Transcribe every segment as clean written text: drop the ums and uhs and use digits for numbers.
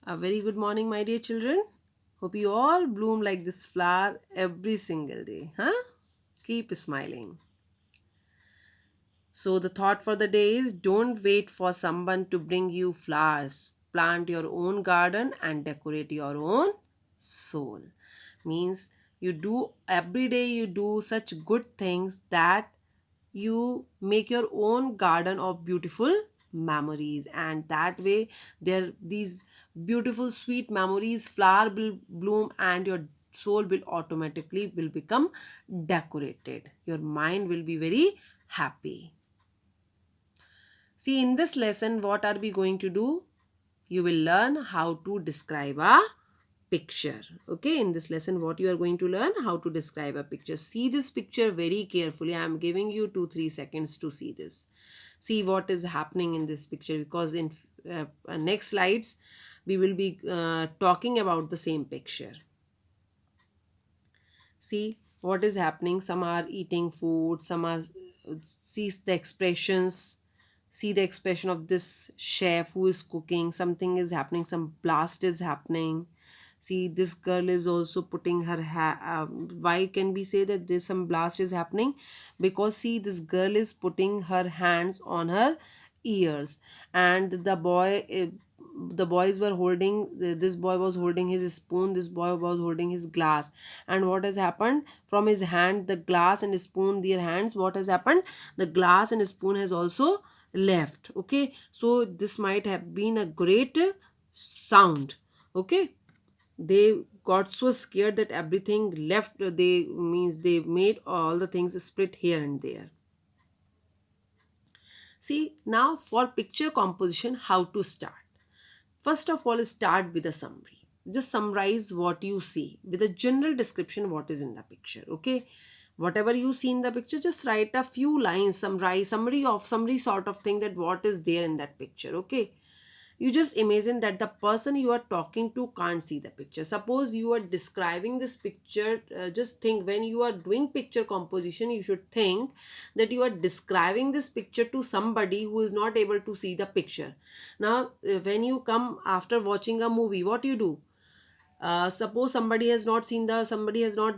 A very good morning, my dear children. Hope you all bloom like this flower every single day, huh? Keep smiling. So, the thought for the day is don't wait for someone to bring you flowers. Plant your own garden and decorate your own soul. Means you do every day, you do such good things that you make your own garden of beautiful memories, and that way there these beautiful sweet memories flower will bloom and your soul will automatically will become decorated. Your mind will be very happy. See, in this lesson, what are we going to do? You will learn how to describe a picture. Okay, in this lesson, what you are going to learn? How to describe a picture. See this picture very carefully. I am giving you 2-3 seconds to see this. See what is happening in this picture, because in next slides, we will be talking about the same picture. See what is happening. Some are eating food, some are sees the expressions. See the expression of this chef who is cooking. Something is happening, some blast is happening. See, this girl is also putting her why can we say that there's some blast is happening? Because see, this girl is putting her hands on her ears, and the boys were holding, this boy was holding his spoon, this boy was holding his glass. And what has happened? From his hand, the glass and spoon, their hands, what has happened? The glass and spoon has also left. Okay, so this might have been a great sound. Okay, they got so scared that everything left. They means they made all the things split here and there. See, now for picture composition, how to start? First of all, start with a summary. Just summarize what you see with a general description what is in the picture. Okay, whatever you see in the picture, just write a few lines, summary sort of thing, that what is there in that picture. Okay, you just imagine that the person you are talking to can't see the picture. Suppose you are describing this picture, just think, when you are doing picture composition, you should think that you are describing this picture to somebody who is not able to see the picture. Now when you come after watching a movie, what you do? Suppose somebody has not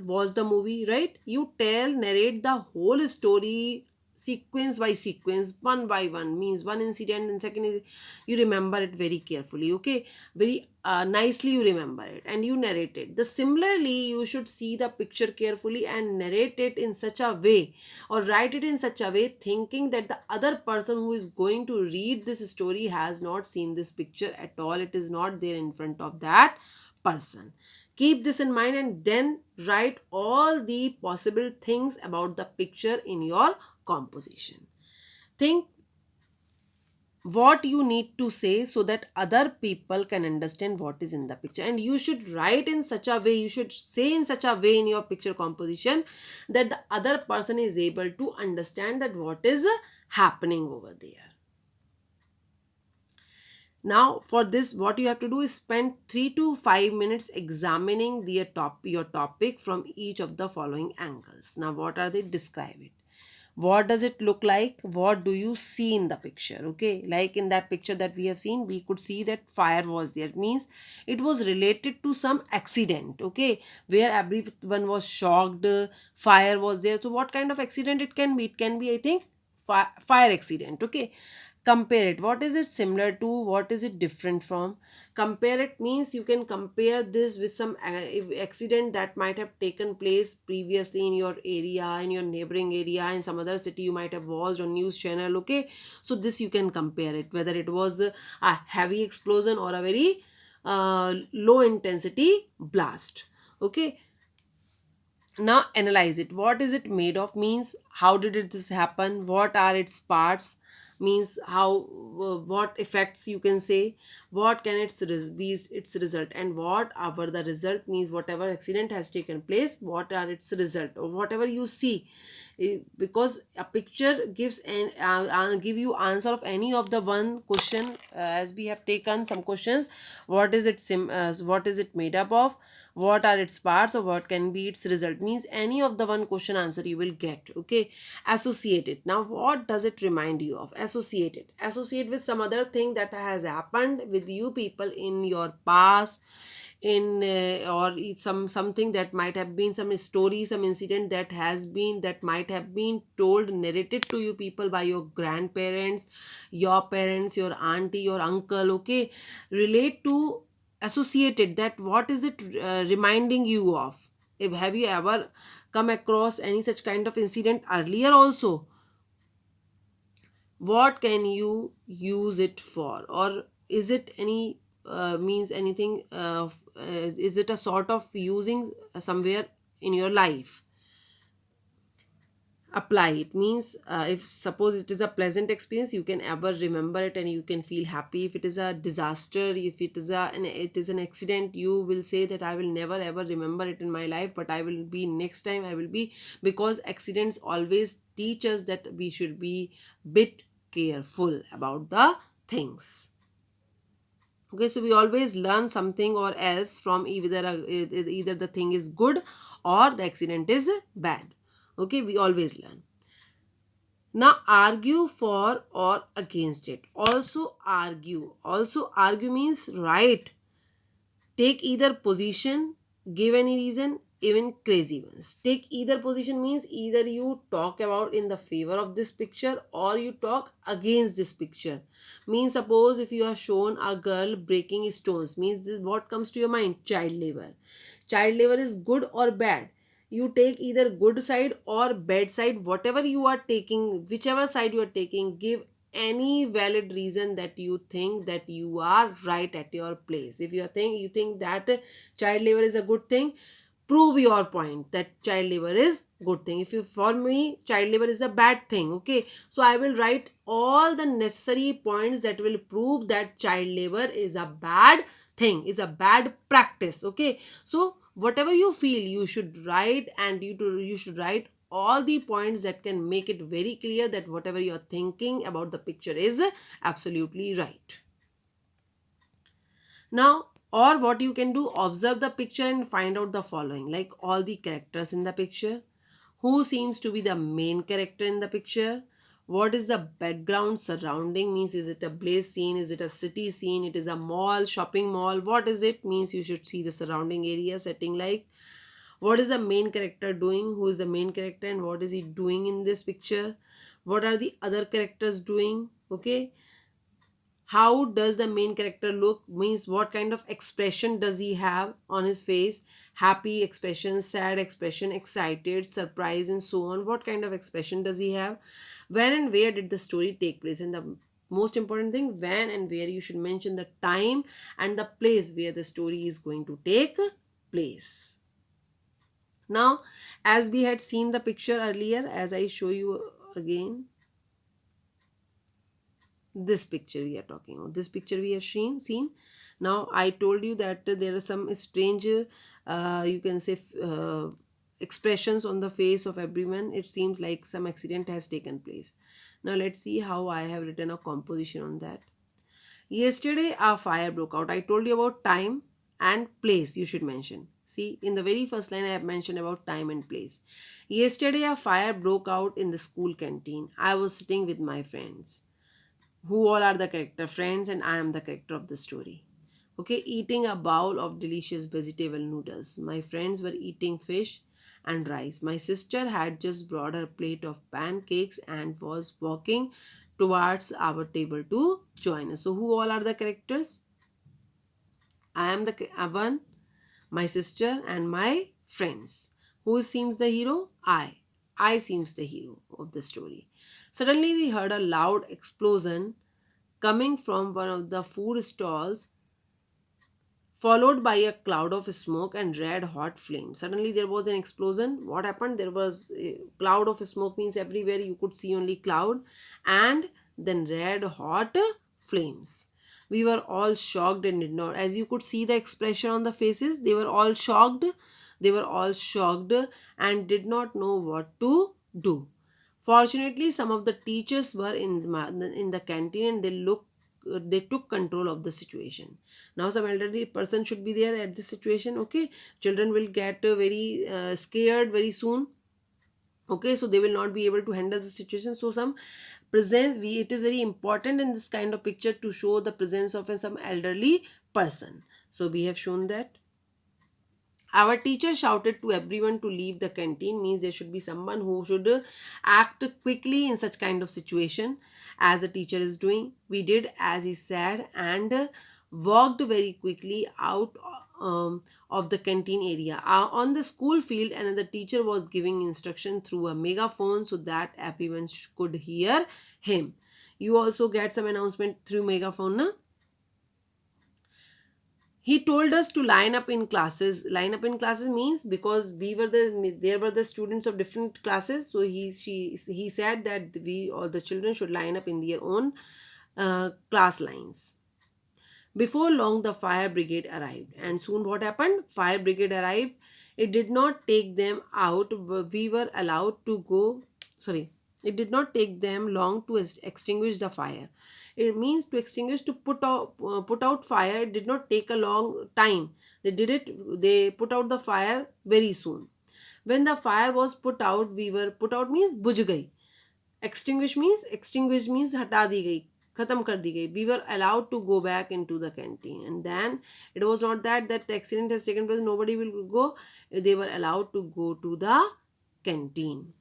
watched the movie, right? You narrate the whole story, sequence by sequence, one by one, means one incident, and second is you remember it very carefully. Okay, very nicely you remember it and you narrate it. The similarly, you should see the picture carefully and narrate it in such a way, or write it in such a way, thinking that the other person who is going to read this story has not seen this picture at all. It is not there in front of that person. Keep this in mind and then write all the possible things about the picture in your composition. Think what you need to say so that other people can understand what is in the picture, and you should write in such a way, you should say in such a way in your picture composition that the other person is able to understand that what is happening over there. Now, for this, what you have to do is spend 3 to 5 minutes examining your topic from each of the following angles. Now, what are they? Describe it. What does it look like? What do you see in the picture? Okay, like in that picture that we have seen, we could see that fire was there. It means it was related to some accident. Okay, where everyone was shocked. Fire was there. So, what kind of accident it can be? It can be, I think, fire accident. Okay, compare it. What is it similar to? What is it different from? Compare it means you can compare this with some accident that might have taken place previously in your area, in your neighboring area, in some other city you might have watched on news channel. Okay, so this you can compare it, whether it was a heavy explosion or a very low intensity blast. Okay, now analyze it. What is it made of? Means how did this happen? What are its parts? Means how, what effects you can say? What can be its result? And what are the result? Means whatever accident has taken place, what are its result, or whatever you see. Because a picture gives an give you answer of any of the one question, as we have taken some questions. What is it made up of? what are its parts or what can be its result, means any of the one question answer you will get. Okay, associate it. Now what does it remind you of? Associate it, associate with some other thing that has happened with you people in your past, in or something that might have been some story, some incident that has been, that might have been told, narrated to you people by your grandparents, your parents, your auntie, your uncle. Okay, relate to, associated, that what is it reminding you of? If have you ever come across any such kind of incident earlier also? What can you use it for? Or is it any means anything is it a sort of using somewhere in your life? Apply it, means if suppose it is a pleasant experience, you can ever remember it and you can feel happy. If it is a disaster, if it is it is an accident, you will say that I will never ever remember it in my life, but I will be next time I will be, because accidents always teach us that we should be bit careful about the things. Okay, so we always learn something or else from either the thing is good or the accident is bad. Okay, we always learn. Now argue for or against it. Also argue means right. Take either position, give any reason, even crazy ones. Take either position means either you talk about in the favor of this picture or you talk against this picture. Means suppose if you are shown a girl breaking stones, means this what comes to your mind? Child labor. Child labor is good or bad? You take either good side or bad side, whatever you are taking, whichever side you are taking, give any valid reason that you think that you are right at your place. If you think that child labor is a good thing, prove your point that child labor is good thing. If you, for me, child labor is a bad thing, okay, so I will write all the necessary points that will prove that child labor is a bad thing, is a bad practice. Okay, so whatever you feel you should write, and you should write all the points that can make it very clear that whatever you're thinking about the picture is absolutely right. Now, or what you can do, observe the picture and find out the following, like all the characters in the picture, who seems to be the main character in the picture, what is the background surrounding, means is it a blaze scene, is it a city scene, it is a mall, shopping mall, what is it, means you should see the surrounding area setting, like what is the main character doing, who is the main character and what is he doing in this picture, what are the other characters doing. Okay, how does the main character look, means what kind of expression does he have on his face, happy expression, sad expression, excited, surprise, and so on, what kind of expression does he have, when and where did the story take place, and the most important thing, when and where, you should mention the time and the place where the story is going to take place. Now, as we had seen the picture earlier, as I show you again, this picture we are talking about, this picture we have seen. Now I told you that there are some strange you can say expressions on the face of everyone. It seems like some accident has taken place. Now let's see how I have written a composition on that. Yesterday a fire broke out. I told you about time and place you should mention. See, in the very first line I have mentioned about time and place. Yesterday a fire broke out in the school canteen. I was sitting with my friends. Who all are the character? Friends, and I am the character of the story. Okay, eating a bowl of delicious vegetable noodles. My friends were eating fish and rice. My sister had just brought her plate of pancakes and was walking towards our table to join us. So, who all are the characters? I am the one, my sister, and my friends. Who seems the hero? I. I seems the hero of the story. Suddenly, we heard a loud explosion coming from one of the food stalls, followed by a cloud of smoke and red hot flames. Suddenly there was an explosion. What happened? There was a cloud of smoke, means everywhere you could see only cloud, and then red hot flames. We were all shocked and did not, as you could see the expression on the faces, they were all shocked. They were all shocked and did not know what to do. Fortunately, some of the teachers were in the canteen and they looked they took control of the situation. Now some elderly person should be there at this situation. Okay, children will get very scared very soon. Okay, so they will not be able to handle the situation. So some presence, we, it is very important in this kind of picture to show the presence of some elderly person. So we have shown that. Our teacher shouted to everyone to leave the canteen, means there should be someone who should act quickly in such kind of situation as a teacher is doing. We did as he said and walked very quickly out of the canteen area. On the school field, another teacher was giving instruction through a megaphone so that everyone could hear him. You also get some announcement through megaphone, na? He told us to line up in classes. Line up in classes means because we were there were the students of different classes, so he said that we, all the children, should line up in their own class lines. Before long, the fire brigade arrived, and soon what happened? Fire brigade arrived. It did not take them out. We were allowed to go. Sorry, it did not take them long to extinguish the fire. It means to extinguish, to put out fire. It did not take a long time. They did it. They put out the fire very soon. When the fire was put out, we were put out means बुझ गई. Extinguish means हटा दी गई, खत्म कर दी गई. We were allowed to go back into the canteen, and then it was not that that accident has taken place, nobody will go. They were allowed to go to the canteen.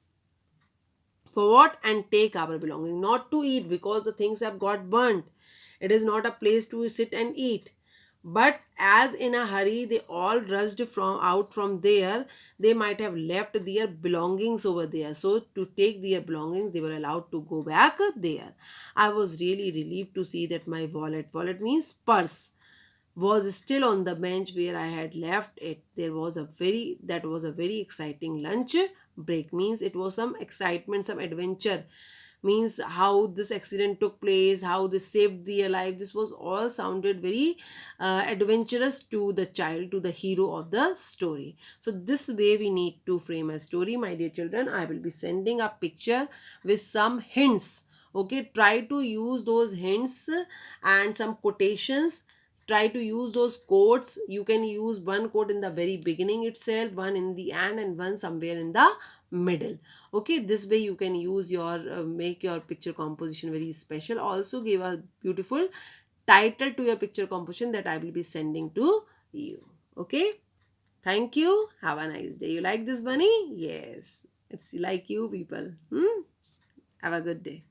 For what? And take our belongings, not to eat because the things have got burnt. It is not a place to sit and eat. But as in a hurry they all rushed from out from there, they might have left their belongings over there. So to take their belongings, they were allowed to go back there. I was really relieved to see that my wallet means purse, was still on the bench where I had left it. There was a very that was a very exciting lunch break, means it was some excitement, some adventure, means how this accident took place, how they saved their life. This was all sounded very adventurous to the child, to the hero of the story. So this way we need to frame a story, my dear children. I will be sending a picture with some hints. Okay, try to use those hints and some quotations. Try to use those quotes. You can use one quote in the very beginning itself, one in the end, and one somewhere in the middle. Okay, this way you can use your make your picture composition very special. Also give a beautiful title to your picture composition that I will be sending to you. Okay, thank you. Have a nice day. You like this bunny? Yes, it's like you people. Have a good day.